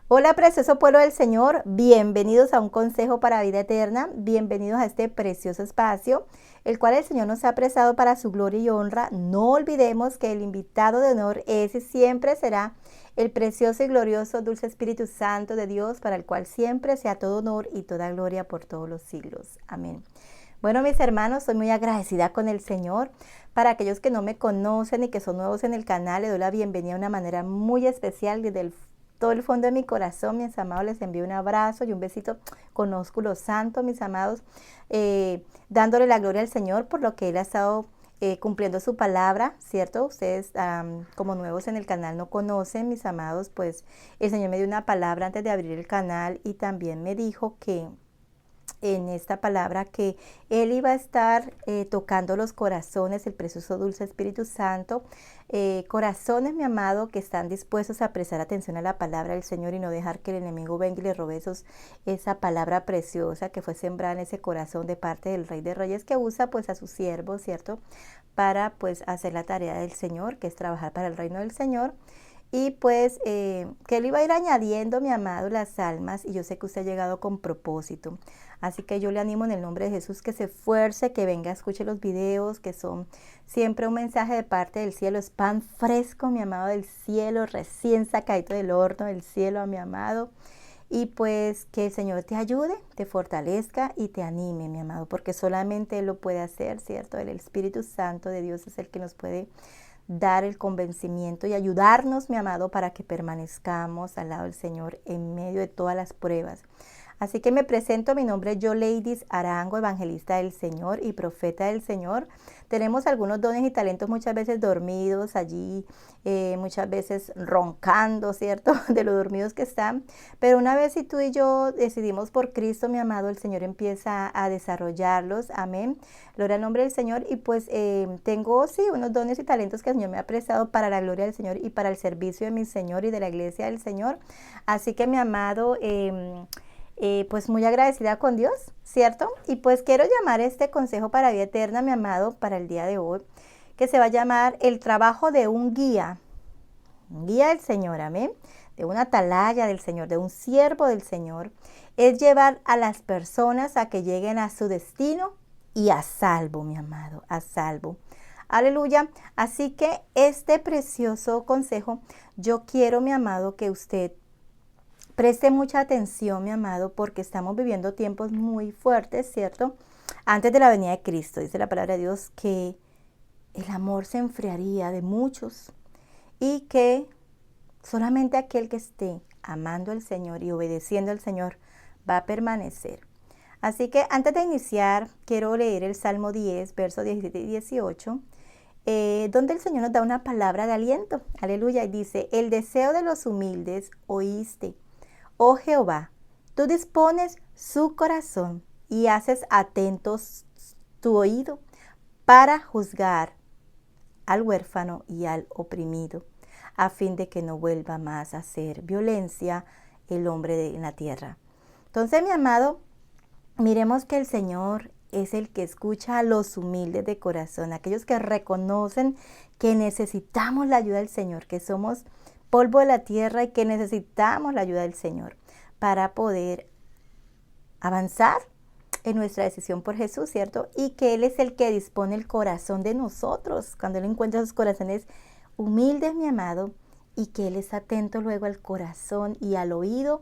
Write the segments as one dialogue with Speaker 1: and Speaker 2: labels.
Speaker 1: Hola, precioso pueblo del Señor, bienvenidos a un consejo para vida eterna, bienvenidos a este precioso espacio, el cual el Señor nos ha prestado para su gloria y honra. No olvidemos que el invitado de honor es y siempre será el precioso y glorioso dulce Espíritu Santo de Dios, para el cual siempre sea todo honor y toda gloria por todos los siglos. Amén. Bueno, mis hermanos, soy muy agradecida con el Señor. Para aquellos que no me conocen y que son nuevos en el canal, les doy la bienvenida de una manera muy especial desde todo el fondo de mi corazón. Mis amados, les envío un abrazo y un besito con ósculo santo, mis amados, dándole la gloria al Señor por lo que Él ha estado cumpliendo su palabra, ¿cierto? Ustedes como nuevos en el canal no conocen, mis amados, pues el Señor me dio una palabra antes de abrir el canal y también me dijo que en esta palabra que Él iba a estar tocando los corazones, el precioso dulce Espíritu Santo, corazones, mi amado, que están dispuestos a prestar atención a la palabra del Señor y no dejar que el enemigo venga y le robe esa palabra preciosa que fue sembrada en ese corazón de parte del Rey de Reyes, que usa pues a sus siervos, ¿cierto? Para pues hacer la tarea del Señor, que es trabajar para el reino del Señor. Y pues que Él iba a ir añadiendo, mi amado, las almas, y yo sé que usted ha llegado con propósito. Así que yo le animo en el nombre de Jesús que se esfuerce, que venga, escuche los videos, que son siempre un mensaje de parte del cielo. Es pan fresco, mi amado, del cielo, recién sacadito del horno del cielo, mi amado. Y pues que el Señor te ayude, te fortalezca y te anime, mi amado, porque solamente Él lo puede hacer, ¿cierto? El Espíritu Santo de Dios es el que nos puede dar el convencimiento y ayudarnos, mi amado, para que permanezcamos al lado del Señor en medio de todas las pruebas. Así que me presento, mi nombre es Yoleidis Arango, evangelista del Señor y profeta del Señor. Tenemos algunos dones y talentos muchas veces dormidos allí, muchas veces roncando, ¿cierto? De lo dormidos que están. Pero una vez si tú y yo decidimos por Cristo, mi amado, el Señor empieza a desarrollarlos. Amén. Gloria al nombre del Señor. Y pues tengo, sí, unos dones y talentos que el Señor me ha prestado para la gloria del Señor y para el servicio de mi Señor y de la iglesia del Señor. Así que, mi amado, pues muy agradecida con Dios, ¿cierto? Y pues quiero llamar este consejo para vida eterna, mi amado, para el día de hoy, que se va a llamar el trabajo de un guía del Señor, amén, de una atalaya del Señor, de un siervo del Señor, es llevar a las personas a que lleguen a su destino y a salvo, mi amado, a salvo. Aleluya. Así que este precioso consejo, yo quiero, mi amado, que usted preste mucha atención, mi amado, porque estamos viviendo tiempos muy fuertes, ¿cierto? Antes de la venida de Cristo, dice la palabra de Dios que el amor se enfriaría de muchos y que solamente aquel que esté amando al Señor y obedeciendo al Señor va a permanecer. Así que antes de iniciar, quiero leer el Salmo 10, versos 17 y 18, donde el Señor nos da una palabra de aliento. Aleluya. Y dice: el deseo de los humildes oíste, oh Jehová, tú dispones su corazón y haces atentos tu oído para juzgar al huérfano y al oprimido, a fin de que no vuelva más a hacer violencia el hombre en la tierra. Entonces, mi amado, miremos que el Señor es el que escucha a los humildes de corazón, aquellos que reconocen que necesitamos la ayuda del Señor, que somos polvo de la tierra y que necesitamos la ayuda del Señor para poder avanzar en nuestra decisión por Jesús, ¿cierto? Y que Él es el que dispone el corazón de nosotros, cuando Él encuentra esos corazones humildes, mi amado, y que Él es atento luego al corazón y al oído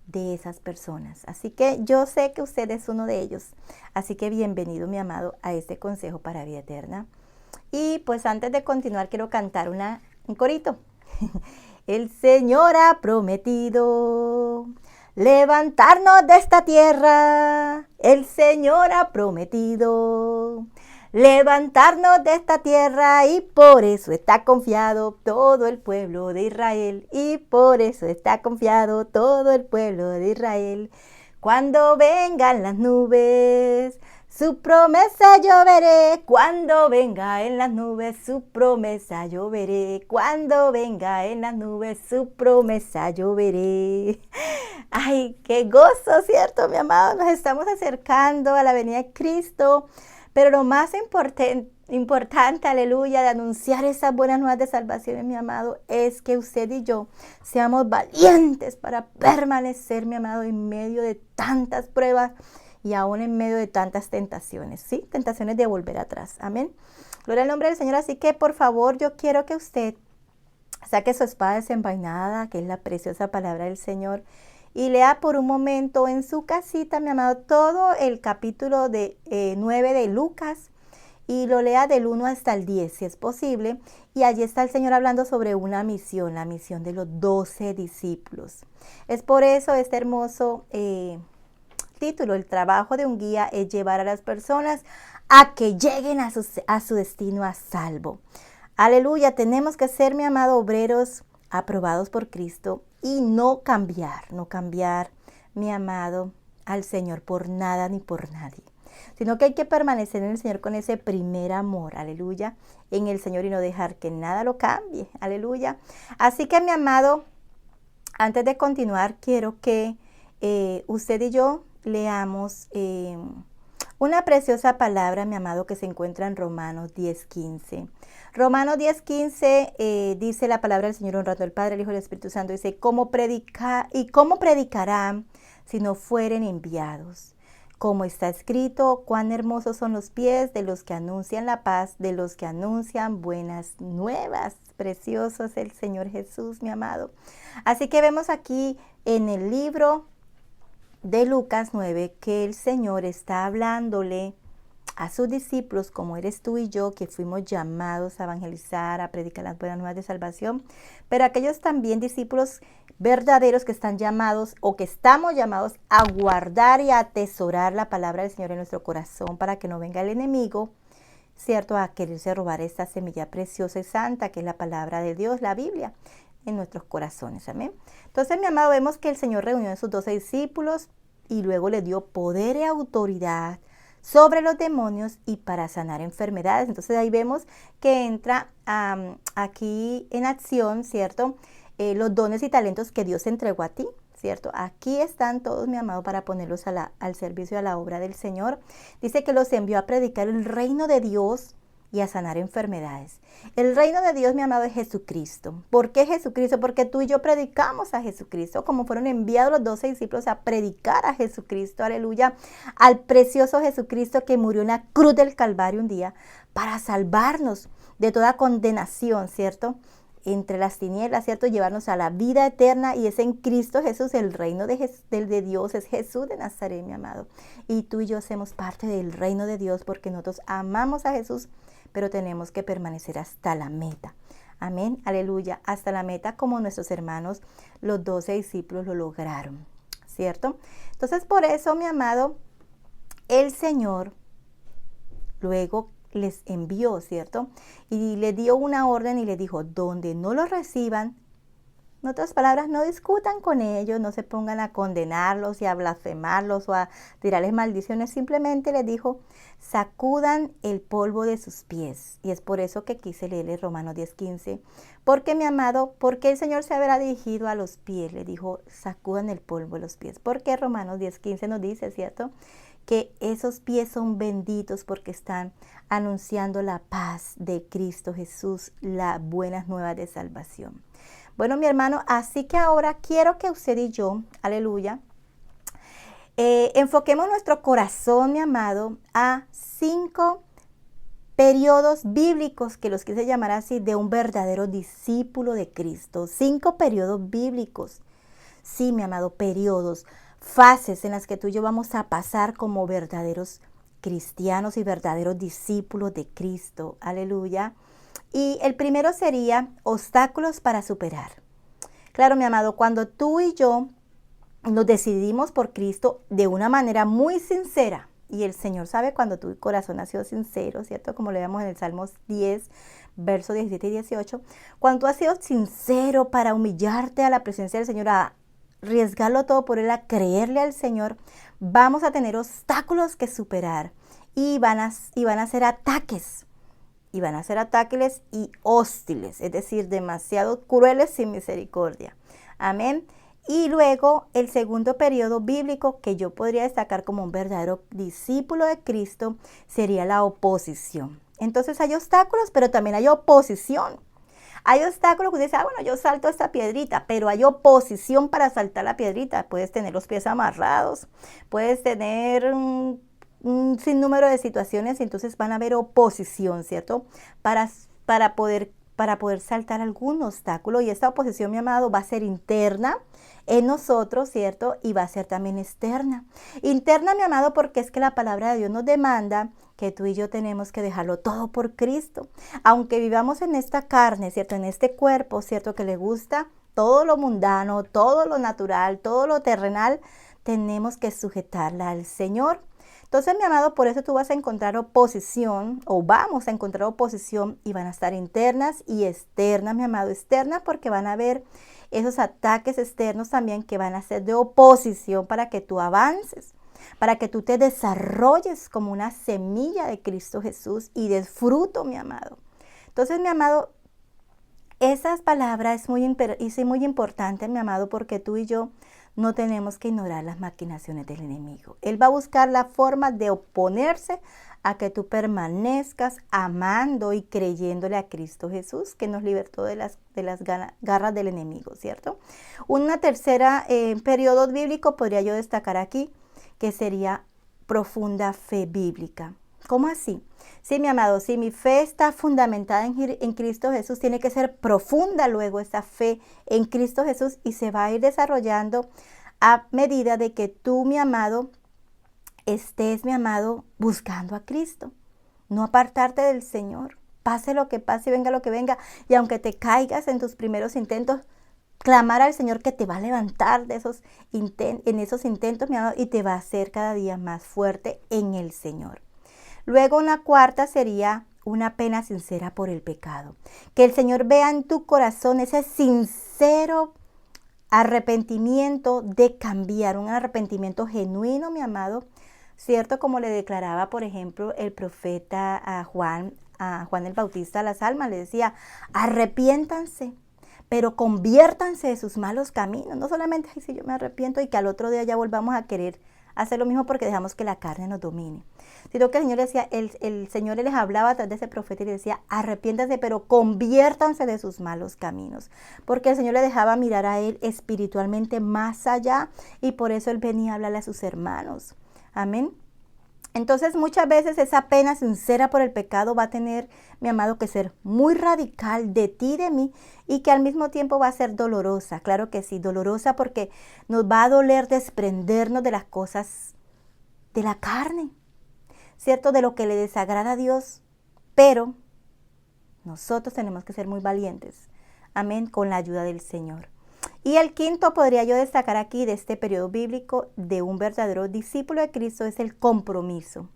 Speaker 1: de esas personas. Así que yo sé que usted es uno de ellos. Así que bienvenido, mi amado, a este consejo para vida eterna. Y pues antes de continuar, quiero cantar un corito. El Señor ha prometido levantarnos de esta tierra. El Señor ha prometido levantarnos de esta tierra, y por eso está confiado todo el pueblo de Israel. Y por eso está confiado todo el pueblo de Israel. Cuando vengan las nubes, su promesa yo veré. Cuando venga en las nubes, su promesa yo veré. Cuando venga en las nubes, su promesa yo veré. Ay, qué gozo, ¿cierto, mi amado? Nos estamos acercando a la venida de Cristo. Pero lo más importante, aleluya, de anunciar esas buenas nuevas de salvación, mi amado, es que usted y yo seamos valientes para permanecer, mi amado, en medio de tantas pruebas y aún en medio de tantas tentaciones, ¿sí? Tentaciones de volver atrás, amén. Gloria al nombre del Señor, así que por favor yo quiero que usted saque su espada desenvainada, que es la preciosa palabra del Señor, y lea por un momento en su casita, mi amado, todo el capítulo 9 de Lucas, y lo lea del 1 hasta el 10, si es posible. Y allí está el Señor hablando sobre una misión, la misión de los 12 discípulos. Es por eso este hermoso título, el trabajo de un guía es llevar a las personas a que lleguen a su destino a salvo. Aleluya, tenemos que ser, mi amado, obreros aprobados por Cristo y no cambiar, mi amado, al Señor por nada ni por nadie, sino que hay que permanecer en el Señor con ese primer amor, aleluya, en el Señor y no dejar que nada lo cambie, aleluya. Así que, mi amado, antes de continuar, quiero que usted y yo leamos una preciosa palabra, mi amado, que se encuentra en Romanos 10:15. Romanos 10:15 dice la palabra del Señor honrando al Padre, el Hijo y el Espíritu Santo. Dice, ¿cómo predicarán si no fueren enviados? Como está escrito, cuán hermosos son los pies de los que anuncian la paz, de los que anuncian buenas nuevas. Precioso es el Señor Jesús, mi amado. Así que vemos aquí en el libro de Lucas 9 que el Señor está hablándole a sus discípulos, como eres tú y yo, que fuimos llamados a evangelizar, a predicar las buenas nuevas de salvación, pero aquellos también discípulos verdaderos que están llamados o que estamos llamados a guardar y a atesorar la palabra del Señor en nuestro corazón para que no venga el enemigo, ¿cierto?, a quererse robar esta semilla preciosa y santa que es la palabra de Dios, la Biblia, en nuestros corazones, amén. Entonces, mi amado, vemos que el Señor reunió a sus 12 discípulos y luego le dio poder y autoridad sobre los demonios y para sanar enfermedades. Entonces ahí vemos que entra aquí en acción, ¿cierto?, los dones y talentos que Dios entregó a ti, ¿cierto? Aquí están todos, mi amado, para ponerlos al servicio, a la obra del Señor. Dice que los envió a predicar el reino de Dios y a sanar enfermedades. El reino de Dios, mi amado, es Jesucristo. ¿Por qué Jesucristo? Porque tú y yo predicamos a Jesucristo, como fueron enviados los 12 discípulos a predicar a Jesucristo, aleluya, al precioso Jesucristo que murió en la cruz del Calvario un día para salvarnos de toda condenación, ¿cierto?, entre las tinieblas, ¿cierto?, llevarnos a la vida eterna, y es en Cristo Jesús. El reino de Dios es Jesús de Nazaret, mi amado, y tú y yo hacemos parte del reino de Dios porque nosotros amamos a Jesús, pero tenemos que permanecer hasta la meta. Amén, aleluya, hasta la meta, como nuestros hermanos, los 12 discípulos lo lograron, ¿cierto? Entonces, por eso, mi amado, el Señor luego les envió, ¿cierto? Y le dio una orden y le dijo, donde no lo reciban, en otras palabras, no discutan con ellos, no se pongan a condenarlos y a blasfemarlos o a tirarles maldiciones. Simplemente les dijo, sacudan el polvo de sus pies. Y es por eso que quise leerle Romanos 10:15. Porque, mi amado, porque el Señor se habrá dirigido a los pies. Le dijo, sacudan el polvo de los pies. Porque Romanos 10:15 nos dice, ¿cierto?, que esos pies son benditos porque están anunciando la paz de Cristo Jesús, las buenas nuevas de salvación. Bueno, mi hermano, así que ahora quiero que usted y yo, aleluya, enfoquemos nuestro corazón, mi amado, a 5 periodos bíblicos, que los quise llamar así, de un verdadero discípulo de Cristo. 5 periodos bíblicos. Sí, mi amado, periodos, fases en las que tú y yo vamos a pasar como verdaderos cristianos y verdaderos discípulos de Cristo. Aleluya. Y el primero sería obstáculos para superar. Claro, mi amado, cuando tú y yo nos decidimos por Cristo de una manera muy sincera, y el Señor sabe cuando tu corazón ha sido sincero, ¿cierto? Como lo vemos en el Salmos 10, versos 17 y 18. Cuando tú has sido sincero para humillarte a la presencia del Señor, a arriesgarlo todo por Él, a creerle al Señor, vamos a tener obstáculos que superar y van a ser ataques. Y van a ser ataques y hostiles, es decir, demasiado crueles sin misericordia. Amén. Y luego el segundo periodo bíblico que yo podría destacar como un verdadero discípulo de Cristo sería la oposición. Entonces hay obstáculos, pero también hay oposición. Hay obstáculos que dice, bueno, yo salto esta piedrita, pero hay oposición para saltar la piedrita. Puedes tener los pies amarrados, puedes tener un sinnúmero de situaciones, y entonces van a haber oposición, ¿cierto? Para poder saltar algún obstáculo, y esta oposición, mi amado, va a ser interna en nosotros, ¿cierto? Y va a ser también externa. Interna, mi amado, porque es que la palabra de Dios nos demanda que tú y yo tenemos que dejarlo todo por Cristo. Aunque vivamos en esta carne, ¿cierto? En este cuerpo, ¿cierto? Que le gusta todo lo mundano, todo lo natural, todo lo terrenal, tenemos que sujetarla al Señor. Entonces, mi amado, por eso tú vas a encontrar oposición, o vamos a encontrar oposición, y van a estar internas y externas, mi amado. Externas porque van a haber esos ataques externos también que van a ser de oposición para que tú avances, para que tú te desarrolles como una semilla de Cristo Jesús y des fruto, mi amado. Entonces, mi amado, esas palabras es muy importante, mi amado, porque tú y yo no tenemos que ignorar las maquinaciones del enemigo. Él va a buscar la forma de oponerse a que tú permanezcas amando y creyéndole a Cristo Jesús, que nos libertó de las garras del enemigo, ¿cierto? Una tercera periodo bíblico podría yo destacar aquí, que sería profunda fe bíblica. ¿Cómo así? Sí, mi amado, si mi fe está fundamentada en Cristo Jesús, tiene que ser profunda luego esa fe en Cristo Jesús, y se va a ir desarrollando a medida de que tú, mi amado, estés, mi amado, buscando a Cristo. No apartarte del Señor. Pase lo que pase y venga lo que venga. Y aunque te caigas en tus primeros intentos, clamar al Señor, que te va a levantar de esos intentos, mi amado, y te va a hacer cada día más fuerte en el Señor. Luego, una cuarta sería una pena sincera por el pecado. Que el Señor vea en tu corazón ese sincero arrepentimiento de cambiar, un arrepentimiento genuino, mi amado, ¿cierto? Como le declaraba, por ejemplo, el profeta a Juan el Bautista a las almas, le decía, arrepiéntanse, pero conviértanse de sus malos caminos. No solamente, ay, si yo me arrepiento y que al otro día ya volvamos a querer hacer lo mismo porque dejamos que la carne nos domine, sino que el Señor decía, el Señor les hablaba a través de ese profeta y le decía, arrepiéntanse, pero conviértanse de sus malos caminos, porque el Señor le dejaba mirar a él espiritualmente más allá, y por eso él venía a hablarle a sus hermanos. Amén. Entonces, muchas veces esa pena sincera por el pecado va a tener, mi amado, que ser muy radical de ti y de mí, y que al mismo tiempo va a ser dolorosa. Claro que sí, dolorosa, porque nos va a doler desprendernos de las cosas de la carne, ¿cierto? De lo que le desagrada a Dios. Pero nosotros tenemos que ser muy valientes. Amén, con la ayuda del Señor. Y el quinto podría yo destacar aquí de este periodo bíblico de un verdadero discípulo de Cristo es el compromiso.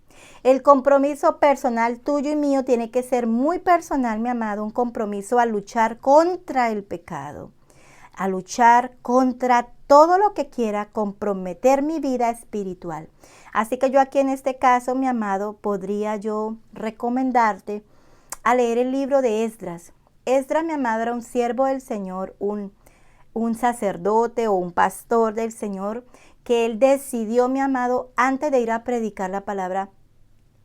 Speaker 1: El compromiso personal tuyo y mío tiene que ser muy personal, mi amado, un compromiso a luchar contra el pecado, a luchar contra todo lo que quiera comprometer mi vida espiritual. Así que yo aquí en este caso, mi amado, podría yo recomendarte a leer el libro de Esdras. Esdras, mi amado, era un siervo del Señor, un sacerdote o un pastor del Señor, que él decidió, mi amado, antes de ir a predicar la palabra,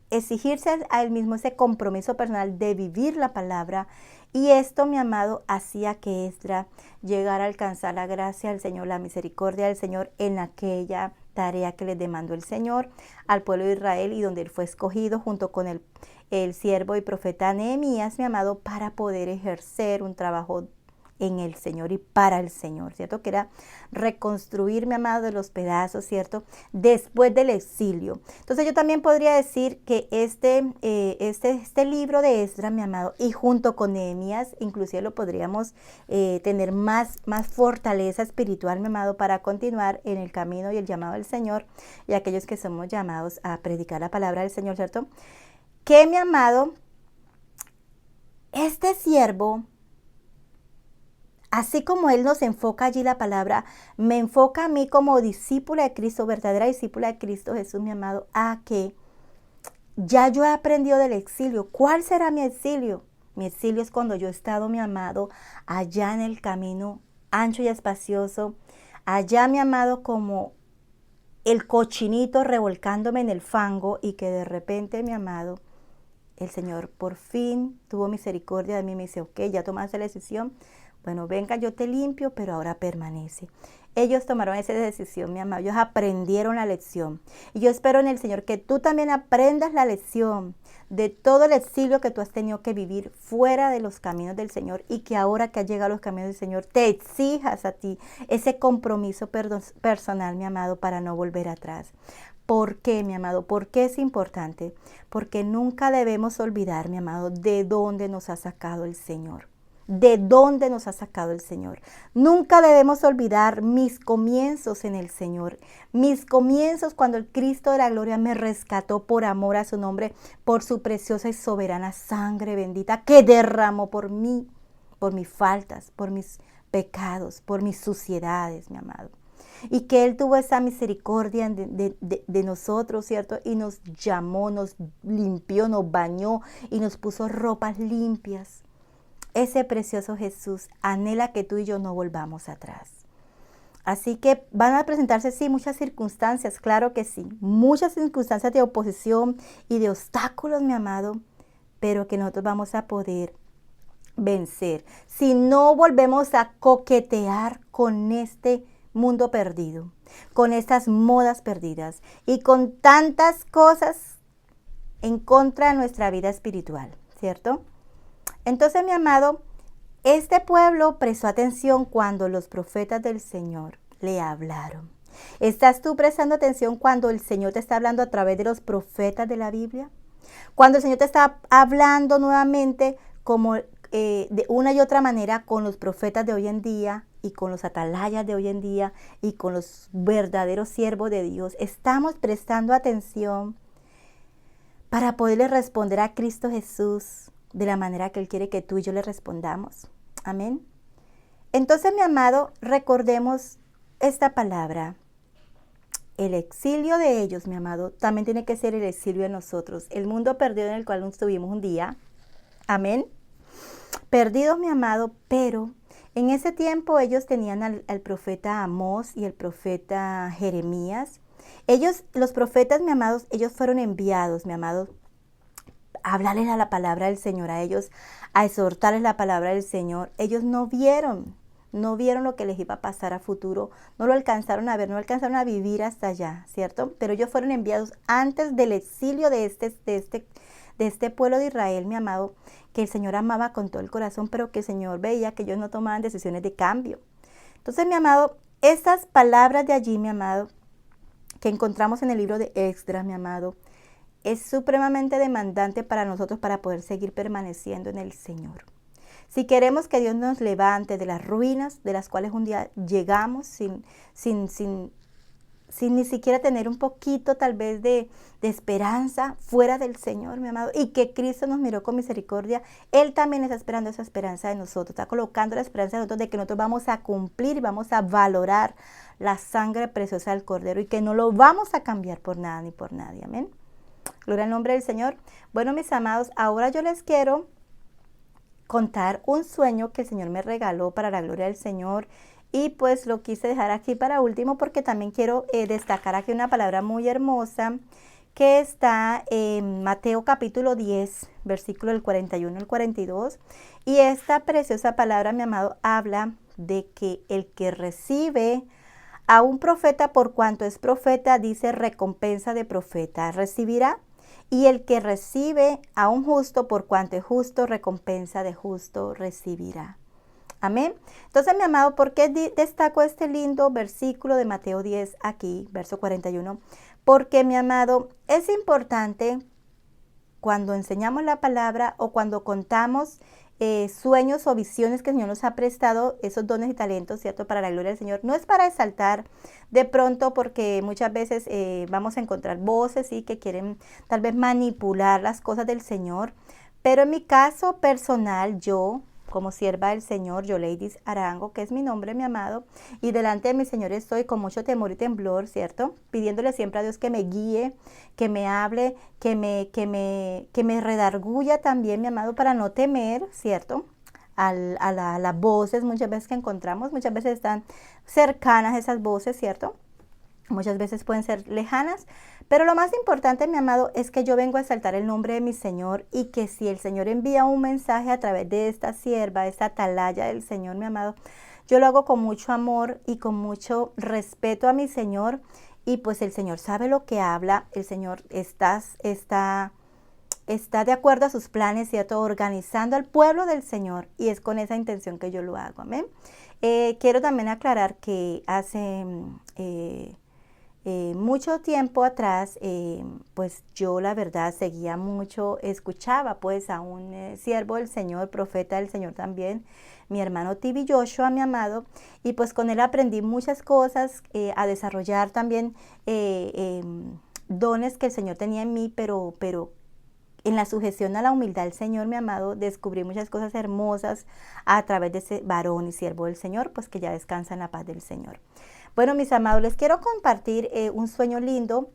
Speaker 1: exigirse a él mismo ese compromiso personal de vivir la palabra. Y esto, mi amado, hacía que Esdras llegara a alcanzar la gracia del Señor, la misericordia del Señor en aquella tarea que le demandó el Señor al pueblo de Israel, y donde él fue escogido junto con el siervo y profeta Nehemías, mi amado, para poder ejercer un trabajo en el Señor y para el Señor, ¿cierto? Que era reconstruir, mi amado, de los pedazos, ¿cierto? Después del exilio. Entonces yo también podría decir que este libro de Esdras, mi amado, y junto con Nehemías, inclusive lo podríamos tener más fortaleza espiritual, mi amado, para continuar en el camino y el llamado del Señor, y aquellos que somos llamados a predicar la palabra del Señor, ¿cierto? Que, mi amado, este siervo, así como él nos enfoca allí la palabra, me enfoca a mí como discípula de Cristo, verdadera discípula de Cristo Jesús, mi amado, a que ya yo he aprendido del exilio. ¿Cuál será mi exilio? Mi exilio es cuando yo he estado, mi amado, allá en el camino ancho y espacioso, allá, mi amado, como el cochinito revolcándome en el fango, y que de repente, mi amado, el Señor por fin tuvo misericordia de mí, me dice, ok, ya tomaste la decisión, bueno, venga, yo te limpio, pero ahora permanece. Ellos tomaron esa decisión, mi amado, ellos aprendieron la lección. Y yo espero en el Señor que tú también aprendas la lección de todo el exilio que tú has tenido que vivir fuera de los caminos del Señor, y que ahora que has llegado a los caminos del Señor, te exijas a ti ese compromiso personal, mi amado, para no volver atrás. ¿Por qué, mi amado? ¿Por qué es importante? Porque nunca debemos olvidar, mi amado, de dónde nos ha sacado el Señor. ¿De dónde nos ha sacado el Señor? Nunca debemos olvidar mis comienzos en el Señor. Mis comienzos cuando el Cristo de la gloria me rescató por amor a su nombre, por su preciosa y soberana sangre bendita que derramó por mí, por mis faltas, por mis pecados, por mis suciedades, mi amado. Y que Él tuvo esa misericordia de nosotros, ¿cierto? Y nos llamó, nos limpió, nos bañó y nos puso ropas limpias. Ese precioso Jesús anhela que tú y yo no volvamos atrás. Así que van a presentarse, sí, muchas circunstancias, claro que sí. Muchas circunstancias de oposición y de obstáculos, mi amado, pero que nosotros vamos a poder vencer si no volvemos a coquetear con este mundo perdido, con estas modas perdidas y con tantas cosas en contra de nuestra vida espiritual, ¿cierto? Entonces, mi amado, este pueblo prestó atención cuando los profetas del Señor le hablaron. ¿Estás tú prestando atención cuando el Señor te está hablando a través de los profetas de la Biblia? Cuando el Señor te está hablando nuevamente como de una y otra manera con los profetas de hoy en día y con los atalayas de hoy en día y con los verdaderos siervos de Dios. Estamos prestando atención para poderle responder a Cristo Jesús de la manera que Él quiere que tú y yo le respondamos. Amén. Entonces, mi amado, recordemos esta palabra. El exilio de ellos, mi amado, también tiene que ser el exilio de nosotros. El mundo perdido en el cual nos tuvimos un día. Amén. Perdidos, mi amado, pero en ese tiempo ellos tenían al profeta Amós y el profeta Jeremías. Ellos, los profetas, mi amados, ellos fueron enviados, mi amado, a hablarles a la palabra del Señor a ellos, a exhortarles la palabra del Señor. Ellos no vieron lo que les iba a pasar a futuro, no lo alcanzaron a ver, no alcanzaron a vivir hasta allá, ¿cierto? Pero ellos fueron enviados antes del exilio de este pueblo de Israel, mi amado, que el Señor amaba con todo el corazón, pero que el Señor veía que ellos no tomaban decisiones de cambio. Entonces, mi amado, estas palabras de allí, mi amado, que encontramos en el libro de Esdras, mi amado, es supremamente demandante para nosotros para poder seguir permaneciendo en el Señor. Si queremos que Dios nos levante de las ruinas de las cuales un día llegamos sin ni siquiera tener un poquito tal vez de esperanza fuera del Señor, mi amado, y que Cristo nos miró con misericordia, Él también está esperando esa esperanza de nosotros, está colocando la esperanza de nosotros de que nosotros vamos a cumplir y vamos a valorar la sangre preciosa del Cordero y que no lo vamos a cambiar por nada ni por nadie, amén. Gloria al nombre del Señor. Bueno, mis amados, ahora yo les quiero contar un sueño que el Señor me regaló para la gloria del Señor. Y pues lo quise dejar aquí para último porque también quiero destacar aquí una palabra muy hermosa que está en Mateo capítulo 10, versículo del 41 al 42. Y esta preciosa palabra, mi amado, habla de que el que recibe a un profeta por cuanto es profeta, dice recompensa de profeta, recibirá. Y el que recibe a un justo por cuanto es justo, recompensa de justo recibirá. Amén. Entonces, mi amado, ¿por qué destaco este lindo versículo de Mateo 10 aquí, verso 41? Porque, mi amado, es importante cuando enseñamos la palabra o cuando contamos sueños o visiones que el Señor nos ha prestado, esos dones y talentos, ¿cierto? Para la gloria del Señor. No es para exaltar de pronto porque muchas veces vamos a encontrar voces, ¿sí? Que quieren tal vez manipular las cosas del Señor. Pero en mi caso personal, yo, como sierva del Señor, Yoleidis Arango, que es mi nombre, mi amado, y delante de mi Señor estoy con mucho temor y temblor, ¿cierto? Pidiéndole siempre a Dios que me guíe, que me hable, que me redarguya también, mi amado, para no temer, ¿cierto? A las voces muchas veces que encontramos, muchas veces están cercanas esas voces, ¿cierto? Muchas veces pueden ser lejanas, pero lo más importante, mi amado, es que yo vengo a exaltar el nombre de mi Señor y que si el Señor envía un mensaje a través de esta sierva, esta atalaya del Señor, mi amado, yo lo hago con mucho amor y con mucho respeto a mi Señor y pues el Señor sabe lo que habla, el Señor está de acuerdo a sus planes, ¿cierto? Organizando al pueblo del Señor y es con esa intención que yo lo hago, amén. Quiero también aclarar que hace mucho tiempo atrás, pues yo la verdad seguía mucho, escuchaba pues a un siervo del Señor, profeta del Señor también, mi hermano Tibi Joshua, mi amado, y pues con él aprendí muchas cosas, a desarrollar también dones que el Señor tenía en mí, pero en la sujeción a la humildad del Señor, mi amado, descubrí muchas cosas hermosas a través de ese varón y siervo del Señor, pues que ya descansa en la paz del Señor. Bueno, mis amados, les quiero compartir un sueño lindo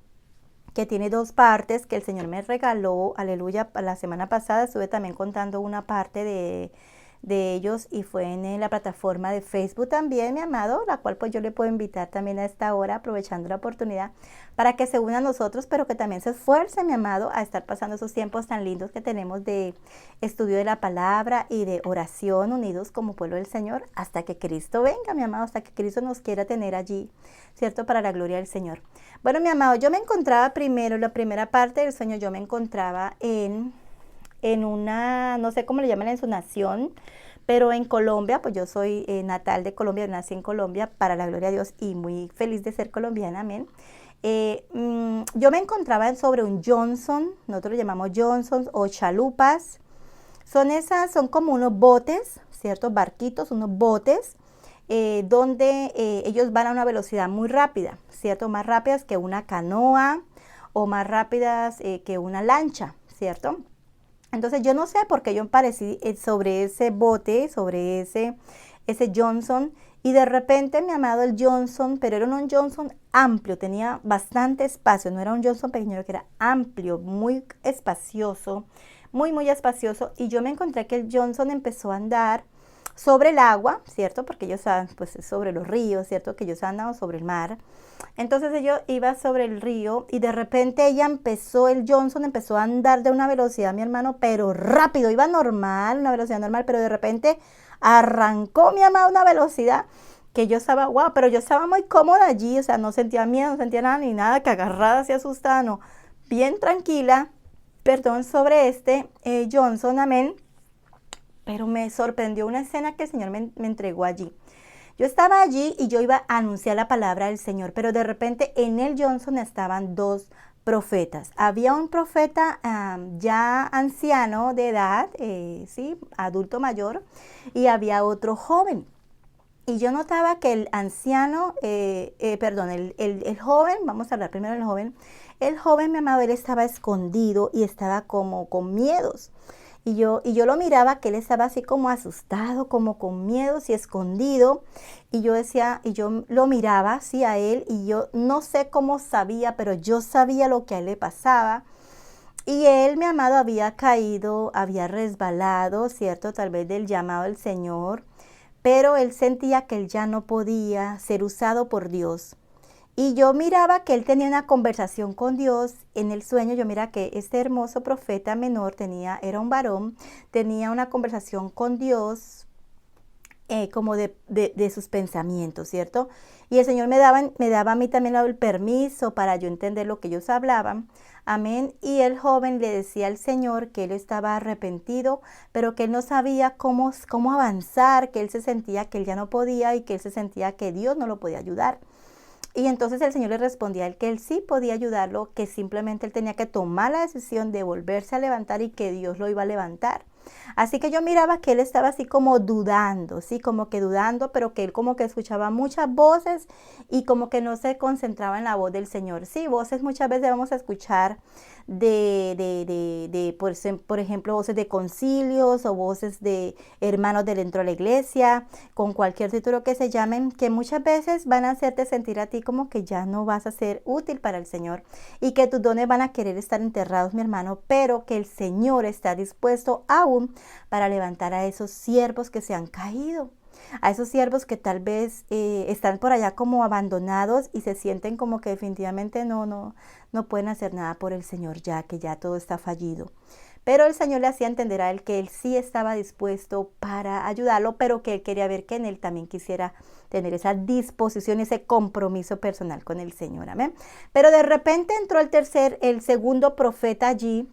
Speaker 1: que tiene dos partes que el Señor me regaló, aleluya, la semana pasada estuve también contando una parte de ellos y fue en la plataforma de Facebook también, mi amado, la cual pues yo le puedo invitar también a esta hora, aprovechando la oportunidad, para que se una a nosotros, pero que también se esfuerce, mi amado, a estar pasando esos tiempos tan lindos que tenemos de estudio de la palabra y de oración unidos como pueblo del Señor, hasta que Cristo venga, mi amado, hasta que Cristo nos quiera tener allí, ¿cierto? Para la gloria del Señor. Bueno, mi amado, yo me encontraba primero, la primera parte del sueño, yo me encontraba en una, no sé cómo le llaman en su nación, pero en Colombia, pues yo soy natal de Colombia, nací en Colombia, para la gloria de Dios, y muy feliz de ser colombiana, amén. Yo me encontraba sobre un Johnson, nosotros lo llamamos Johnsons o chalupas, son como unos botes, ciertos barquitos, unos botes, donde ellos van a una velocidad muy rápida, ¿cierto? Más rápidas que una canoa o más rápidas que una lancha, ¿cierto? Entonces yo no sé por qué yo aparecí sobre ese bote, sobre ese Johnson, y de repente, mi amado, el Johnson, pero era un Johnson amplio, tenía bastante espacio, no era un Johnson pequeño, que era amplio, muy espacioso, muy espacioso, y yo me encontré que el Johnson empezó a andar sobre el agua, ¿cierto? Porque ellos andan, pues, sobre los ríos, ¿cierto? Que ellos andan sobre el mar. Entonces ellos iba sobre el río y de repente el Johnson empezó a andar de una velocidad, mi hermano, pero rápido, iba normal, una velocidad normal, pero de repente arrancó, mi amado, una velocidad que yo estaba, wow, pero yo estaba muy cómoda allí, o sea, no sentía miedo, no sentía nada ni nada, que agarrada así asustada, no, bien tranquila, perdón, sobre Johnson, amén, pero me sorprendió una escena que el Señor me entregó allí. Yo estaba allí y yo iba a anunciar la palabra del Señor, pero de repente en el Johnson estaban dos profetas. Había un profeta ya anciano de edad, sí, adulto mayor, y había otro joven. Y yo notaba que el anciano, el joven, vamos a hablar primero del joven, el joven, mi amado, él estaba escondido y estaba como con miedos. Y yo lo miraba que él estaba así como asustado, como con miedos y escondido. Y yo decía, y yo lo miraba así a él y yo no sé cómo sabía, pero yo sabía lo que a él le pasaba. Y él, mi amado, había caído, había resbalado, ¿cierto? Tal vez del llamado del Señor, pero él sentía que él ya no podía ser usado por Dios. Y yo miraba que él tenía una conversación con Dios en el sueño. Yo mira que este hermoso profeta menor era un varón, tenía una conversación con Dios como de sus pensamientos, ¿cierto? Y el Señor me daba a mí también el permiso para yo entender lo que ellos hablaban. Amén. Y el joven le decía al Señor que él estaba arrepentido, pero que él no sabía cómo avanzar, que él se sentía que él ya no podía y que él se sentía que Dios no lo podía ayudar. Y entonces el Señor le respondía a él que él sí podía ayudarlo, que simplemente él tenía que tomar la decisión de volverse a levantar y que Dios lo iba a levantar. Así que yo miraba que él estaba así como dudando, sí, como que dudando, pero que él como que escuchaba muchas voces y como que no se concentraba en la voz del Señor. Sí, voces muchas veces vamos a escuchar por ejemplo, voces de concilios o voces de hermanos de dentro de la iglesia, con cualquier título que se llamen, que muchas veces van a hacerte sentir a ti como que ya no vas a ser útil para el Señor y que tus dones van a querer estar enterrados, mi hermano, pero que el Señor está dispuesto aún para levantar a esos siervos que se han caído. A esos siervos que tal vez están por allá como abandonados y se sienten como que definitivamente no pueden hacer nada por el Señor ya que ya todo está fallido. Pero el Señor le hacía entender a él que él sí estaba dispuesto para ayudarlo, pero que él quería ver que en él también quisiera tener esa disposición, ese compromiso personal con el Señor. Amén. Pero de repente entró el segundo profeta allí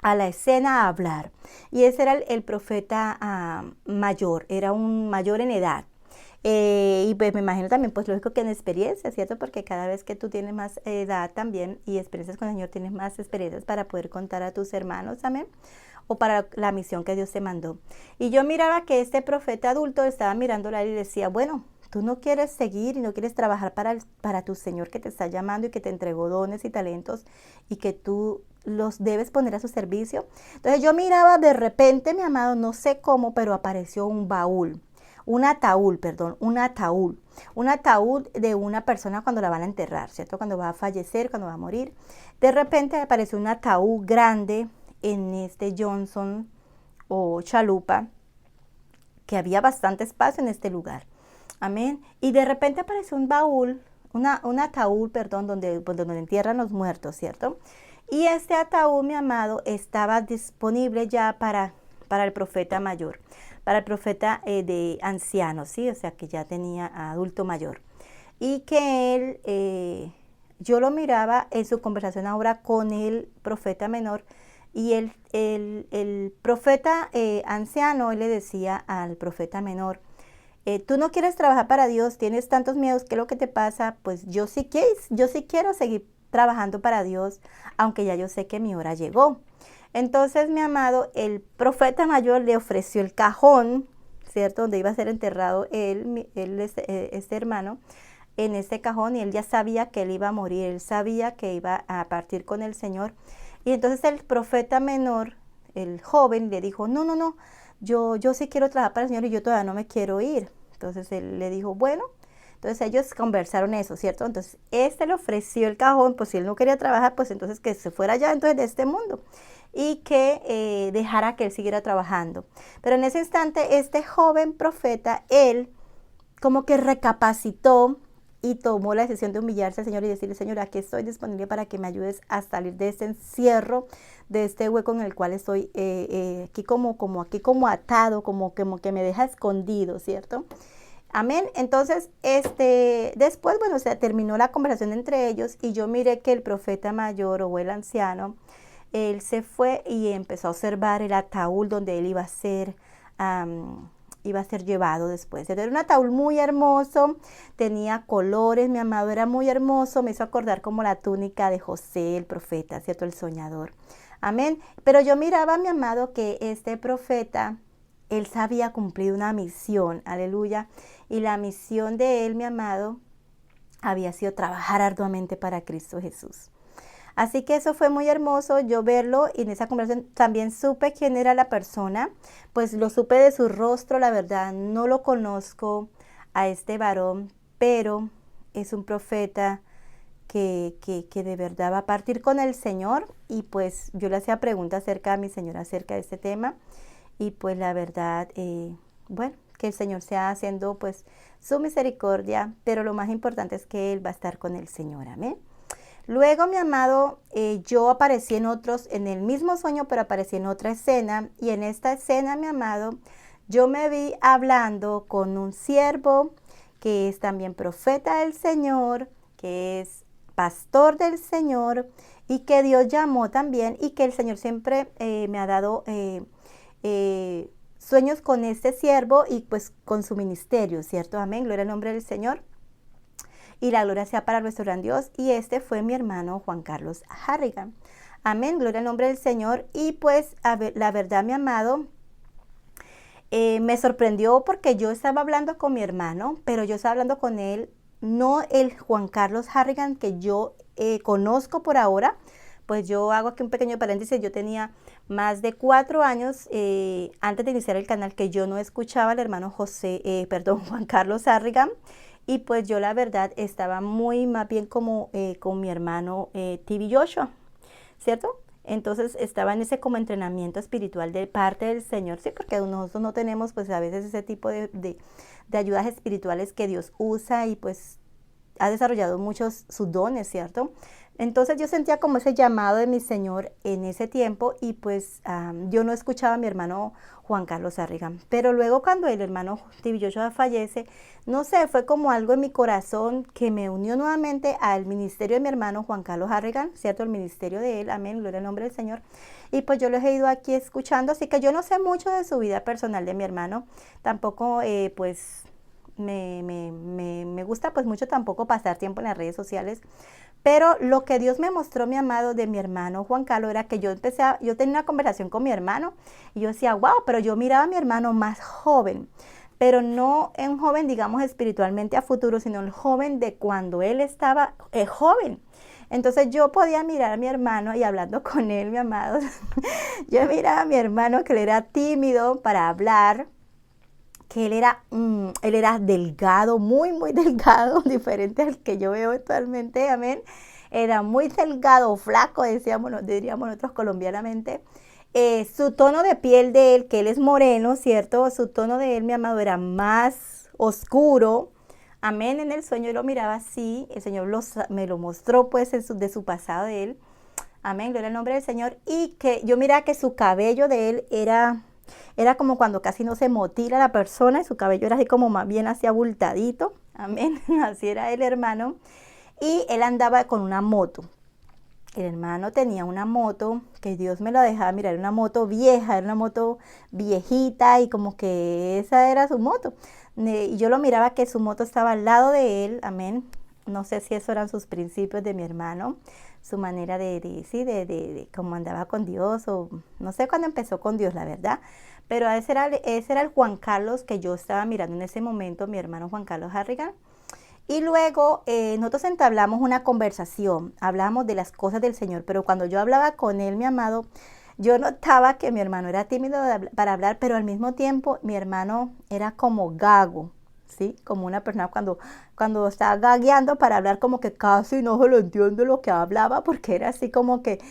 Speaker 1: a la escena a hablar. Y ese era el profeta mayor, era un mayor en edad. Y pues me imagino también, pues lógico que en experiencia, ¿cierto? Porque cada vez que tú tienes más edad también y experiencias con el Señor, tienes más experiencias para poder contar a tus hermanos, amén, o para la misión que Dios te mandó. Y yo miraba que este profeta adulto estaba mirándola a él y decía, bueno, tú no quieres seguir y no quieres trabajar para tu Señor que te está llamando y que te entregó dones y talentos y que tú los debes poner a su servicio. Entonces yo miraba de repente, mi amado, no sé cómo, pero apareció un baúl. Un ataúd de una persona cuando la van a enterrar, ¿cierto? Cuando va a fallecer, cuando va a morir. De repente apareció un ataúd grande en este Johnson o chalupa, que había bastante espacio en este lugar. Amén. Y de repente apareció un baúl, un ataúd, perdón, donde entierran los muertos, ¿cierto? Y este ataúd, mi amado, estaba disponible ya para el profeta mayor, para el profeta de anciano, ¿sí? O sea, que ya tenía adulto mayor. Y que él, yo lo miraba en su conversación ahora con el profeta menor, y el profeta anciano, él le decía al profeta menor, tú no quieres trabajar para Dios, tienes tantos miedos, ¿qué es lo que te pasa? Pues yo sí quiero seguir trabajando para Dios, aunque ya yo sé que mi hora llegó. Entonces, mi amado, el profeta mayor le ofreció el cajón, ¿cierto? Donde iba a ser enterrado este hermano, en ese cajón, y él ya sabía que él iba a morir, él sabía que iba a partir con el Señor. Y entonces el profeta menor, el joven, le dijo, no, yo sí quiero trabajar para el Señor y yo todavía no me quiero ir. Entonces él le dijo, bueno. Entonces ellos conversaron eso, ¿cierto? Entonces le ofreció el cajón, pues si él no quería trabajar, pues entonces que se fuera ya entonces de este mundo y que dejara que él siguiera trabajando. Pero en ese instante este joven profeta, él como que recapacitó y tomó la decisión de humillarse al Señor y decirle, Señor, aquí estoy disponible para que me ayudes a salir de este encierro, de este hueco en el cual estoy aquí como atado, como que me deja escondido, ¿cierto? Amén. Entonces, después, bueno, se terminó la conversación entre ellos y yo miré que el profeta mayor o el anciano, él se fue y empezó a observar el ataúd donde él iba a ser llevado después. Era un ataúd muy hermoso, tenía colores, mi amado, era muy hermoso, me hizo acordar como la túnica de José, el profeta, ¿cierto? El soñador. Amén. Pero yo miraba, mi amado, que este profeta, él sabía cumplir una misión, aleluya, y la misión de él, mi amado, había sido trabajar arduamente para Cristo Jesús. Así que eso fue muy hermoso yo verlo, y en esa conversación también supe quién era la persona, pues lo supe de su rostro, la verdad, no lo conozco a este varón, pero es un profeta que de verdad va a partir con el Señor, y pues yo le hacía preguntas acerca de mi Señor, acerca de este tema, y pues la verdad, bueno, que el Señor sea haciendo pues su misericordia, pero lo más importante es que Él va a estar con el Señor, amén. Luego, mi amado, yo aparecí en el mismo sueño, pero aparecí en otra escena, y en esta escena, mi amado, yo me vi hablando con un siervo que es también profeta del Señor, que es pastor del Señor, y que Dios llamó también, y que el Señor siempre me ha dado sueños con este siervo y pues con su ministerio, ¿cierto? Amén, gloria al nombre del Señor. Y la gloria sea para nuestro gran Dios. Y este fue mi hermano Juan Carlos Harrigan. Amén, gloria al nombre del Señor. Y pues, la verdad, mi amado, me sorprendió porque yo estaba hablando con mi hermano, pero yo estaba hablando con él, no el Juan Carlos Harrigan que yo conozco por ahora. Pues yo hago aquí un pequeño paréntesis, yo tenía más de 4 años antes de iniciar el canal que yo no escuchaba al hermano Juan Carlos Harrigan. Y pues yo la verdad estaba muy más bien como con mi hermano TV Joshua, ¿cierto? Entonces estaba en ese como entrenamiento espiritual de parte del Señor, sí, porque nosotros no tenemos pues a veces ese tipo de ayudas espirituales que Dios usa y pues ha desarrollado muchos sus dones, ¿cierto? Entonces yo sentía como ese llamado de mi Señor en ese tiempo y pues yo no escuchaba a mi hermano Juan Carlos Harrigan. Pero luego cuando el hermano Stevie Joshua fallece, no sé, fue como algo en mi corazón que me unió nuevamente al ministerio de mi hermano Juan Carlos Harrigan, ¿cierto? El ministerio de él, amén, gloria al nombre del Señor. Y pues yo los he ido aquí escuchando, así que yo no sé mucho de su vida personal de mi hermano, tampoco pues me gusta pues mucho tampoco pasar tiempo en las redes sociales, pero lo que Dios me mostró, mi amado, de mi hermano Juan Carlos, era que yo tenía una conversación con mi hermano y yo decía, wow, pero yo miraba a mi hermano más joven, pero no un joven, digamos, espiritualmente a futuro, sino el joven de cuando él estaba joven. Entonces yo podía mirar a mi hermano y hablando con él, mi amado, yo miraba a mi hermano que él era tímido para hablar, que él era delgado, muy, muy delgado, diferente al que yo veo actualmente, amén. Era muy delgado, flaco, diríamos nosotros colombianamente. Su tono de piel de él, que él es moreno, ¿cierto? Su tono de él, mi amado, era más oscuro. Amén, en el sueño yo lo miraba así, el Señor me lo mostró pues de su pasado de él. Amén, gloria al nombre del Señor. Y que yo miraba que su cabello de él era como cuando casi no se motila la persona y su cabello era así como más bien así abultadito. Amén, así era el hermano. Y él andaba con una moto. El hermano tenía una moto que Dios me la dejaba mirar, una moto vieja, era una moto viejita y como que esa era su moto. Y yo lo miraba que su moto estaba al lado de él, amén. No sé si esos eran sus principios de mi hermano, su manera de cómo andaba con Dios o no sé cuándo empezó con Dios, la verdad. Pero ese era el Juan Carlos que yo estaba mirando en ese momento, mi hermano Juan Carlos Harrigan. Y luego nosotros entablamos una conversación, hablábamos de las cosas del Señor, pero cuando yo hablaba con él, mi amado, yo notaba que mi hermano era tímido para hablar, pero al mismo tiempo mi hermano era como gago, ¿sí? Como una persona cuando estaba gagueando para hablar como que casi no se lo entiende lo que hablaba, porque era así como que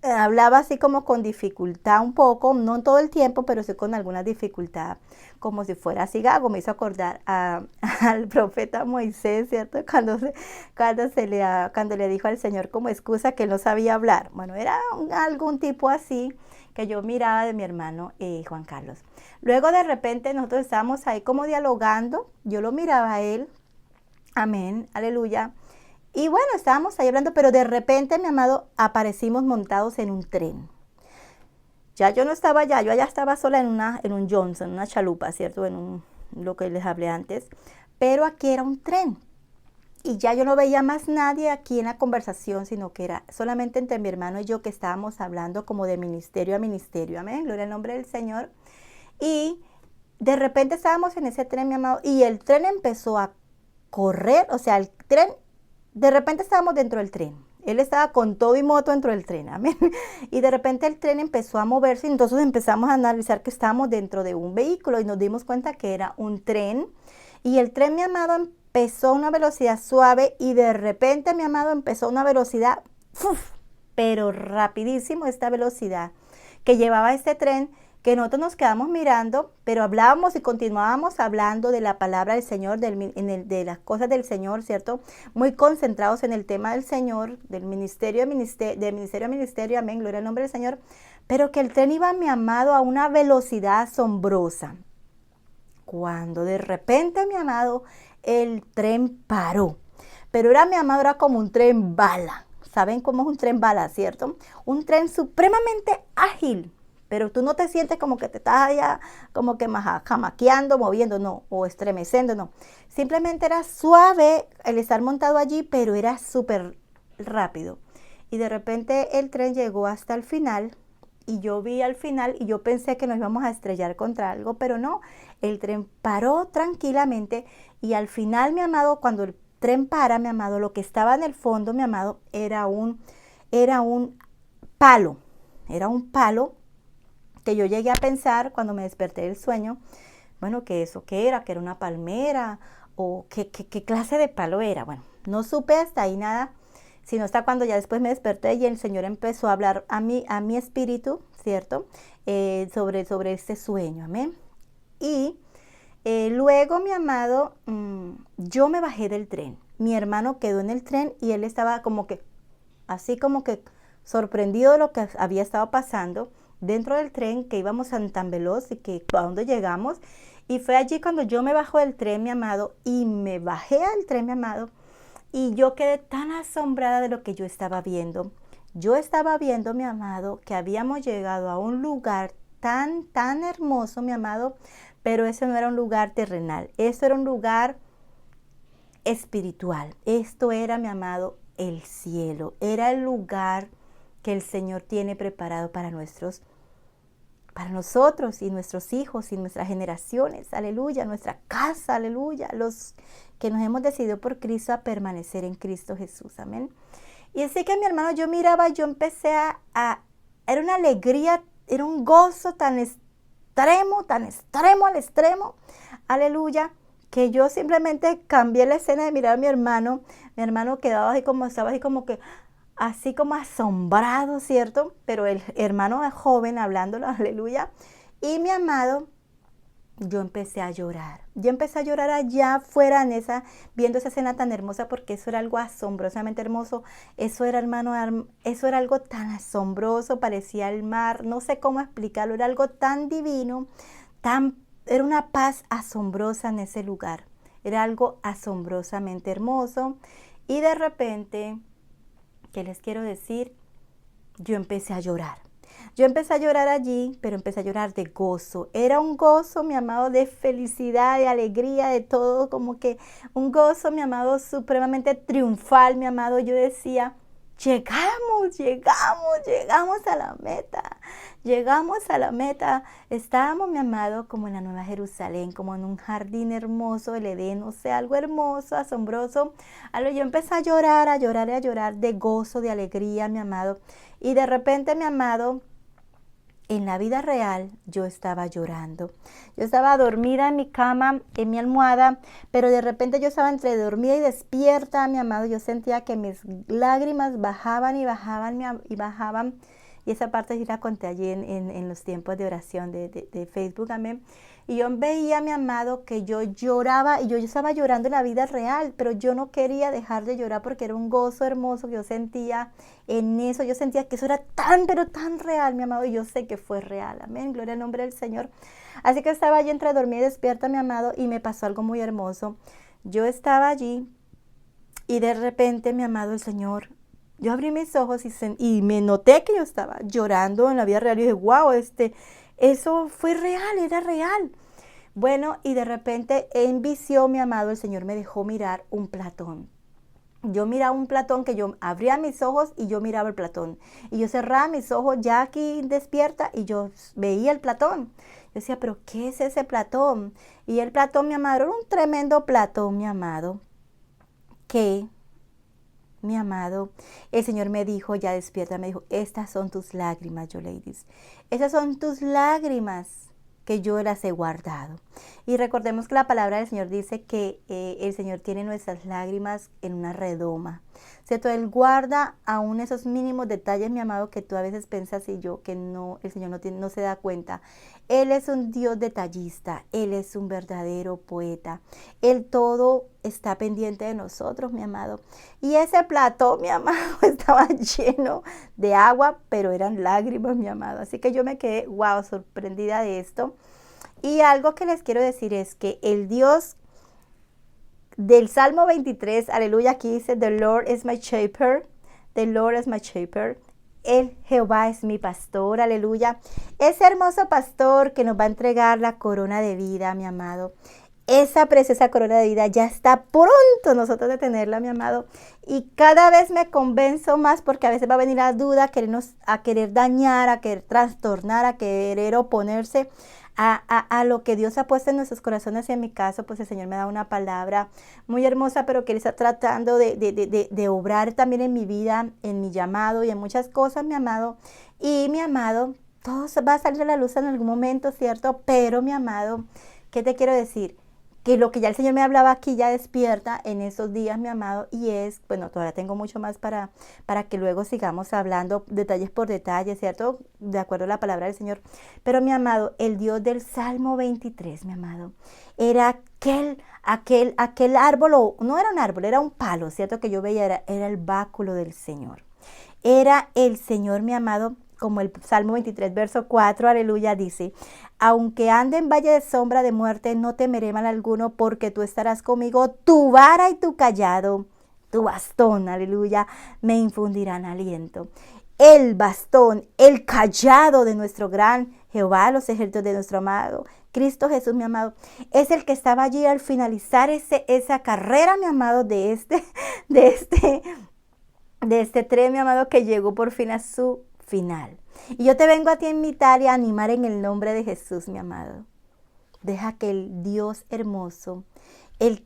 Speaker 1: hablaba así como con dificultad un poco, no todo el tiempo, pero sí con alguna dificultad, como si fuera así gago. Me hizo acordar al profeta Moisés, ¿cierto? Cuando le dijo al Señor como excusa que él no sabía hablar. Bueno, era algún tipo así que yo miraba de mi hermano Juan Carlos. Luego de repente nosotros estábamos ahí como dialogando, yo lo miraba a él, amén, aleluya, y bueno, estábamos ahí hablando, pero de repente, mi amado, aparecimos montados en un tren. Ya yo no estaba allá, yo allá estaba sola en un Johnson, una chalupa, ¿cierto? Lo que les hablé antes, pero aquí era un tren. Y ya yo no veía más nadie aquí en la conversación, sino que era solamente entre mi hermano y yo que estábamos hablando como de ministerio a ministerio. Amén, gloria al nombre del Señor. Y de repente estábamos en ese tren, mi amado, y el tren empezó a correr, o sea, el tren, de repente estábamos dentro del tren. Él estaba con todo y moto dentro del tren, amén. Y de repente el tren empezó a moverse y entonces empezamos a analizar que estábamos dentro de un vehículo y nos dimos cuenta que era un tren. Y el tren, mi amado, empezó a una velocidad suave y de repente, mi amado, empezó a una velocidad, pero rapidísimo esta velocidad que llevaba este tren, que nosotros nos quedamos mirando, pero hablábamos y continuábamos hablando de la palabra del Señor, de las cosas del Señor, ¿cierto? Muy concentrados en el tema del Señor, del ministerio a ministerio, amén, gloria al nombre del Señor, pero que el tren iba, mi amado, a una velocidad asombrosa. Cuando de repente, mi amado, el tren paró, pero mi amado, era como un tren bala. ¿Saben cómo es un tren bala, cierto? Un tren supremamente ágil, pero tú no te sientes como que te estás allá como que jamaqueando, moviendo, no, o estremeciendo, no. Simplemente era suave el estar montado allí, pero era súper rápido. Y de repente el tren llegó hasta el final y yo vi al final y yo pensé que nos íbamos a estrellar contra algo, pero no. El tren paró tranquilamente y al final, mi amado, cuando el tren para, mi amado, lo que estaba en el fondo, mi amado, era un palo. Era un palo que yo llegué a pensar cuando me desperté del sueño, bueno, que eso qué era, que era una palmera o qué clase de palo era. Bueno, no supe hasta ahí nada, sino hasta cuando ya después me desperté y el Señor empezó a hablar a mi espíritu, ¿cierto? Sobre este sueño, amén. Y luego, mi amado, yo me bajé del tren. Mi hermano quedó en el tren y él estaba como que, así como que sorprendido de lo que había estado pasando dentro del tren, que íbamos tan veloz y que a dónde llegamos. Y fue allí cuando yo me bajo del tren, mi amado, y me bajé al tren, mi amado, y yo quedé tan asombrada de lo que yo estaba viendo. Yo estaba viendo, mi amado, que habíamos llegado a un lugar tan hermoso, mi amado, pero ese no era un lugar terrenal, eso era un lugar espiritual. Esto era, mi amado, el cielo, era el lugar que el Señor tiene preparado para nosotros y nuestros hijos y nuestras generaciones, aleluya, nuestra casa, aleluya, los que nos hemos decidido por Cristo a permanecer en Cristo Jesús, amén. Y así que, mi hermano, yo miraba, yo empecé era una alegría, era un gozo tan extremo al extremo, aleluya, que yo simplemente cambié la escena de mirar a mi hermano quedaba así como, estaba así como que, así como asombrado, ¿cierto? Pero el hermano joven hablándolo, aleluya, y mi amado, yo empecé a llorar. Yo empecé a llorar allá afuera viendo esa escena tan hermosa, porque eso era algo asombrosamente hermoso. Eso era, hermano, eso era algo tan asombroso, parecía el mar, no sé cómo explicarlo, era algo tan divino, era una paz asombrosa en ese lugar. Era algo asombrosamente hermoso. Y de repente, ¿qué les quiero decir? Yo empecé a llorar. Yo empecé a llorar allí, pero empecé a llorar de gozo. Era un gozo, mi amado, de felicidad, de alegría, de todo, como que un gozo, mi amado, supremamente triunfal, mi amado. Yo decía, llegamos a la meta. Llegamos a la meta. Estábamos, mi amado, como en la Nueva Jerusalén, como en un jardín hermoso, el Edén, o sea, algo hermoso, asombroso. Yo empecé a llorar de gozo, de alegría, mi amado. Y de repente, mi amado, en la vida real yo estaba llorando. Yo estaba dormida en mi cama, en mi almohada, pero de repente yo estaba entre dormida y despierta, mi amado. Yo sentía que mis lágrimas bajaban y bajaban y bajaban. Y esa parte sí la conté allí en los tiempos de oración de Facebook, amén. Y yo veía, mi amado, que yo lloraba, y yo estaba llorando en la vida real, pero yo no quería dejar de llorar porque era un gozo hermoso que yo sentía en eso. Yo sentía que eso era pero tan real, mi amado, y yo sé que fue real, amén, gloria al nombre del Señor. Así que estaba allí entre dormida y despierta, mi amado, y me pasó algo muy hermoso. Yo estaba allí y de repente, mi amado, el Señor, yo abrí mis ojos y me noté que yo estaba llorando en la vida real y dije, wow, eso fue real, era real. Bueno, y de repente en visión, mi amado, el Señor me dejó mirar un Platón. Yo miraba un Platón, que yo abría mis ojos y yo miraba el Platón. Y yo cerraba mis ojos ya aquí despierta y yo veía el Platón. Yo decía, pero ¿qué es ese Platón? Y el Platón, mi amado, era un tremendo Platón, mi amado, mi amado, el Señor me dijo, ya despierta, me dijo, estas son tus lágrimas, Ladies. Esas son tus lágrimas que yo las he guardado. Y recordemos que la palabra del Señor dice que el Señor tiene nuestras lágrimas en una redoma, ¿cierto? Él guarda aún esos mínimos detalles, mi amado, que tú a veces piensas y yo que no, el Señor no se da cuenta. Él es un Dios detallista, Él es un verdadero poeta. Él todo está pendiente de nosotros, mi amado. Y ese plato, mi amado, estaba lleno de agua, pero eran lágrimas, mi amado. Así que yo me quedé, wow, sorprendida de esto. Y algo que les quiero decir es que el Dios del Salmo 23, aleluya, aquí dice, The Lord is my shepherd, the Lord is my shepherd. El Jehová es mi pastor, aleluya. Ese hermoso pastor que nos va a entregar la corona de vida, mi amado. Esa preciosa corona de vida ya está pronto nosotros de tenerla, mi amado. Y cada vez me convenzo más, porque a veces va a venir la duda a querer dañar, a querer trastornar, a querer oponerse a lo que Dios ha puesto en nuestros corazones. En mi caso, pues el Señor me da una palabra muy hermosa, pero que Él está tratando de obrar también en mi vida, en mi llamado y en muchas cosas, mi amado. Y mi amado, todo va a salir a la luz en algún momento, ¿cierto? Pero mi amado, ¿qué te quiero decir? que lo que ya el Señor me hablaba aquí ya despierta en esos días, mi amado, y es, bueno, todavía tengo mucho más para que luego sigamos hablando detalles por detalles, ¿cierto? De acuerdo a la palabra del Señor. Pero, mi amado, el Dios del Salmo 23, mi amado, era aquel árbol, o no era un árbol, era un palo, ¿cierto? Que yo veía, era el báculo del Señor. Era el Señor, mi amado, como el Salmo 23, verso 4, aleluya, dice: aunque ande en valle de sombra de muerte, no temeré mal alguno, porque tú estarás conmigo, tu vara y tu callado, tu bastón, aleluya, me infundirán aliento. El bastón, el callado de nuestro gran Jehová, los ejércitos de nuestro amado Cristo Jesús, mi amado, es el que estaba allí al finalizar esa carrera, mi amado, de este tren, mi amado, que llegó por fin a su final. Y yo te vengo a ti a invitar y a animar en el nombre de Jesús, mi amado. Deja que el Dios hermoso, el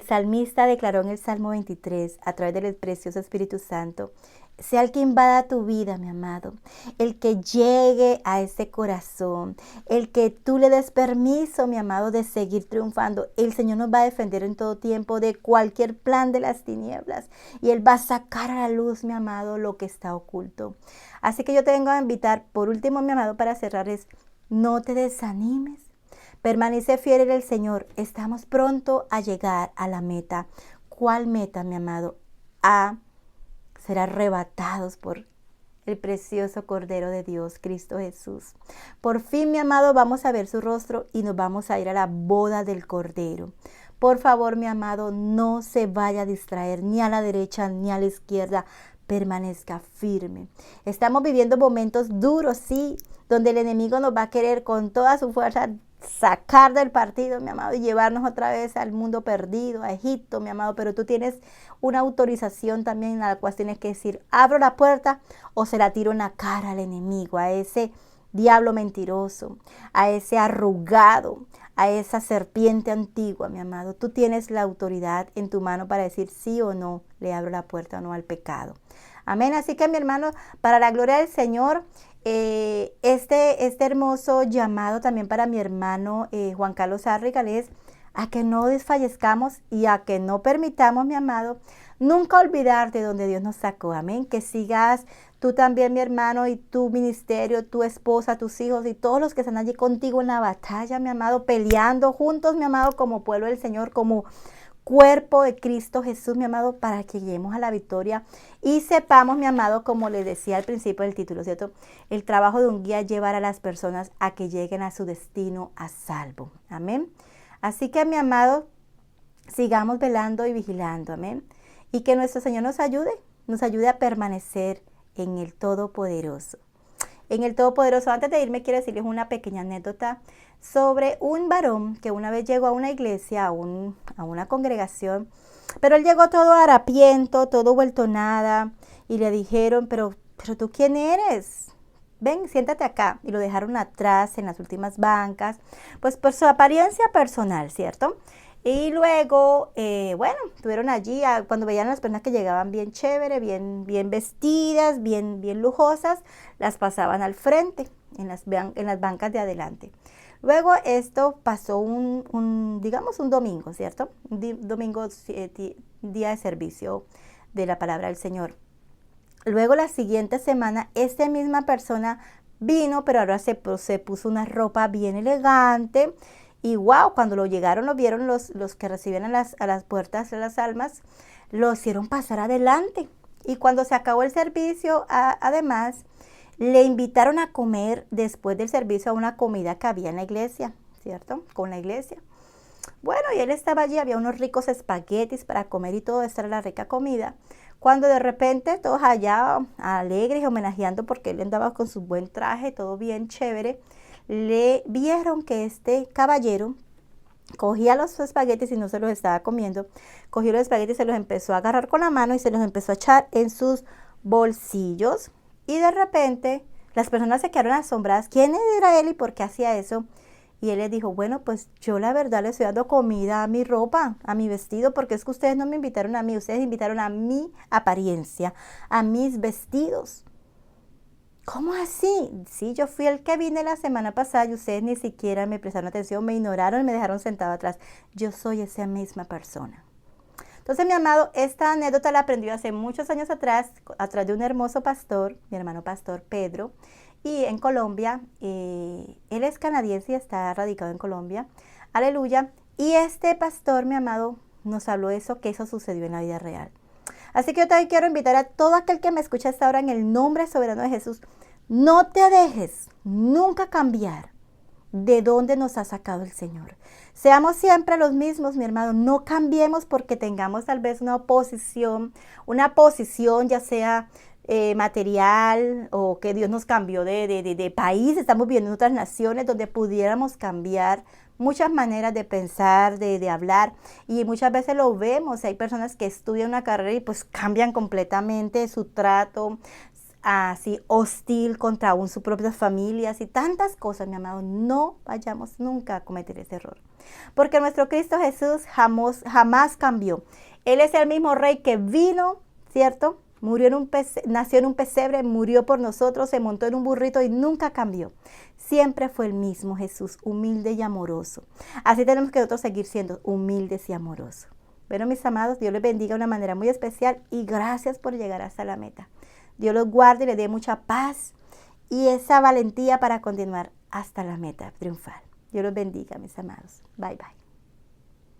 Speaker 1: salmista declaró en el Salmo 23, a través del precioso Espíritu Santo, sea el que invada tu vida, mi amado, el que llegue a ese corazón, el que tú le des permiso, mi amado, de seguir triunfando. El Señor nos va a defender en todo tiempo de cualquier plan de las tinieblas, y Él va a sacar a la luz, mi amado, lo que está oculto. Así que yo te vengo a invitar, por último, mi amado, para cerrar, es: no te desanimes. Permanece fiel en el Señor. Estamos pronto a llegar a la meta. ¿Cuál meta, mi amado? A ser arrebatados por el precioso Cordero de Dios, Cristo Jesús. Por fin, mi amado, vamos a ver su rostro y nos vamos a ir a la boda del Cordero. Por favor, mi amado, no se vaya a distraer ni a la derecha ni a la izquierda. Permanezca firme. Estamos viviendo momentos duros, sí, donde el enemigo nos va a querer con toda su fuerza sacar del partido, mi amado, y llevarnos otra vez al mundo perdido, a Egipto, mi amado. Pero tú tienes una autorización también, a la cual tienes que decir: abro la puerta o se la tiro en la cara al enemigo, a ese diablo mentiroso, a ese arrugado, a esa serpiente antigua, mi amado. Tú tienes la autoridad en tu mano para decir sí o no, le abro la puerta o no al pecado. Amén. Así que, mi hermano, para la gloria del Señor, este hermoso llamado también para mi hermano Juan Carlos Arrigal es a que no desfallezcamos y a que no permitamos, mi amado, nunca olvidar de donde Dios nos sacó. Amén. Que sigas tú también, mi hermano, y tu ministerio, tu esposa, tus hijos y todos los que están allí contigo en la batalla, mi amado, peleando juntos, mi amado, como pueblo del Señor, como cuerpo de Cristo Jesús, mi amado, para que lleguemos a la victoria y sepamos, mi amado, como les decía al principio del título, ¿cierto? El trabajo de un guía es llevar a las personas a que lleguen a su destino a salvo. Amén. Así que, mi amado, sigamos velando y vigilando. Amén. Y que nuestro Señor nos ayude a permanecer en el Todopoderoso. En el Todopoderoso. Antes de irme, quiero decirles una pequeña anécdota sobre un varón que una vez llegó a una iglesia, a una congregación, pero él llegó todo harapiento, todo vuelto nada, y le dijeron: pero ¿tú quién eres? Ven, siéntate acá. Y lo dejaron atrás en las últimas bancas, pues por su apariencia personal, ¿cierto? Y luego, bueno, estuvieron allí, cuando veían a las personas que llegaban bien chévere, bien vestidas, bien lujosas, las pasaban al frente, en las bancas de adelante. Luego esto pasó digamos un domingo, ¿cierto? Domingo, día de servicio de la palabra del Señor. Luego la siguiente semana, esta misma persona vino, pero ahora se puso una ropa bien elegante. Y wow, cuando lo vieron los que recibían a las puertas de las almas, lo hicieron pasar adelante. Y cuando se acabó el servicio, además, le invitaron a comer después del servicio a una comida que había en la iglesia, ¿cierto? Con la iglesia. Bueno, y él estaba allí, había unos ricos espaguetis para comer y todo, esta era la rica comida. Cuando de repente todos allá alegres, homenajeando porque él andaba con su buen traje, todo bien chévere, le vieron que este caballero cogía los espaguetis y no se los estaba comiendo. Cogió los espaguetis, se los empezó a agarrar con la mano y se los empezó a echar en sus bolsillos. Y de repente las personas se quedaron asombradas. ¿Quién era él y por qué hacía eso? Y él les dijo: bueno, pues yo la verdad le estoy dando comida a mi ropa, a mi vestido, porque es que ustedes no me invitaron a mí, ustedes invitaron a mi apariencia, a mis vestidos. ¿Cómo así? Sí, yo fui el que vine la semana pasada y ustedes ni siquiera me prestaron atención, me ignoraron y me dejaron sentado atrás. Yo soy esa misma persona. Entonces, mi amado, esta anécdota la aprendí hace muchos años atrás, a través de un hermoso pastor, mi hermano pastor Pedro, y en Colombia. Él es canadiense y está radicado en Colombia. Aleluya. Y este pastor, mi amado, nos habló de eso, que eso sucedió en la vida real. Así que yo también quiero invitar a todo aquel que me escucha hasta ahora en el nombre soberano de Jesús. No te dejes nunca cambiar de dónde nos ha sacado el Señor. Seamos siempre los mismos, mi hermano. No cambiemos porque tengamos tal vez una posición ya sea material, o que Dios nos cambió de país. Estamos viviendo en otras naciones donde pudiéramos cambiar muchas maneras de pensar, de hablar, y muchas veces lo vemos. Hay personas que estudian una carrera y pues cambian completamente su trato, así hostil contra aún sus propias familias y tantas cosas, mi amado. No vayamos nunca a cometer ese error, porque nuestro Cristo Jesús jamás cambió. Él es el mismo Rey que vino, ¿cierto? Nació en un pesebre, murió por nosotros, se montó en un burrito y nunca cambió. Siempre fue el mismo Jesús, humilde y amoroso. Así tenemos que nosotros seguir siendo humildes y amorosos. Bueno, mis amados, Dios les bendiga de una manera muy especial y gracias por llegar hasta la meta. Dios los guarde y les dé mucha paz y esa valentía para continuar hasta la meta triunfal. Dios los bendiga, mis amados. Bye, bye.